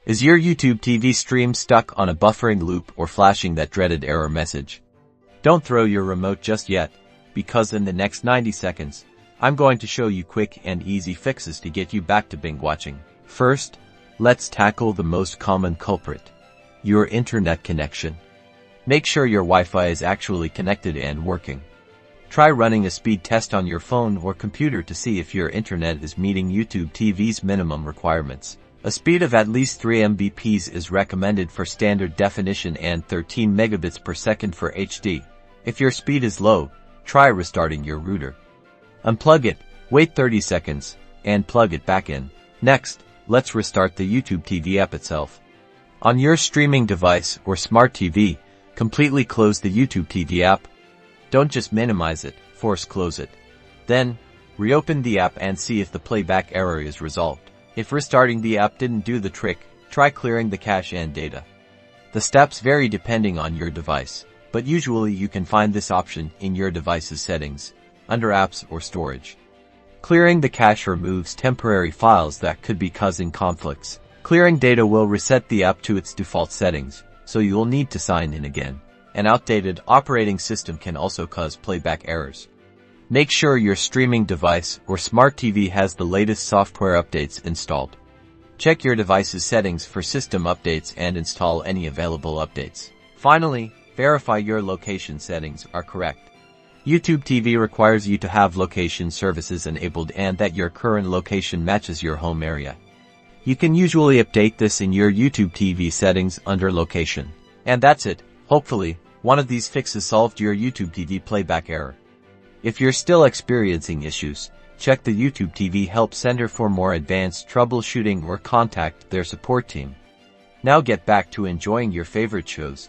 Is your YouTube TV stream stuck on a buffering loop or flashing that dreaded error message? Don't throw your remote just yet, because in the next 90 seconds, I'm going to show you quick and easy fixes to get you back to binge watching. First, let's tackle the most common culprit: your internet connection. Make sure your Wi-Fi is actually connected and working. Try running a speed test on your phone or computer to see if your internet is meeting YouTube TV's minimum requirements. A speed of at least 3 Mbps is recommended for standard definition and 13 megabits per second for HD. If your speed is low, try restarting your router. Unplug it, wait 30 seconds, and plug it back in. Next, let's restart the YouTube TV app itself. On your streaming device or smart TV, completely close the YouTube TV app. Don't just minimize it, force close it. Then, reopen the app and see if the playback error is resolved. If restarting the app didn't do the trick, try clearing the cache and data. The steps vary depending on your device, but usually you can find this option in your device's settings, under apps or storage. Clearing the cache removes temporary files that could be causing conflicts. Clearing data will reset the app to its default settings, so you'll need to sign in again. An outdated operating system can also cause playback errors. Make sure your streaming device or smart TV has the latest software updates installed. Check your device's settings for system updates and install any available updates. Finally, verify your location settings are correct. YouTube TV requires you to have location services enabled and that your current location matches your home area. You can usually update this in your YouTube TV settings under location. And that's it. Hopefully, one of these fixes solved your YouTube TV playback error. If you're still experiencing issues, check the YouTube TV Help Center for more advanced troubleshooting or contact their support team. Now get back to enjoying your favorite shows.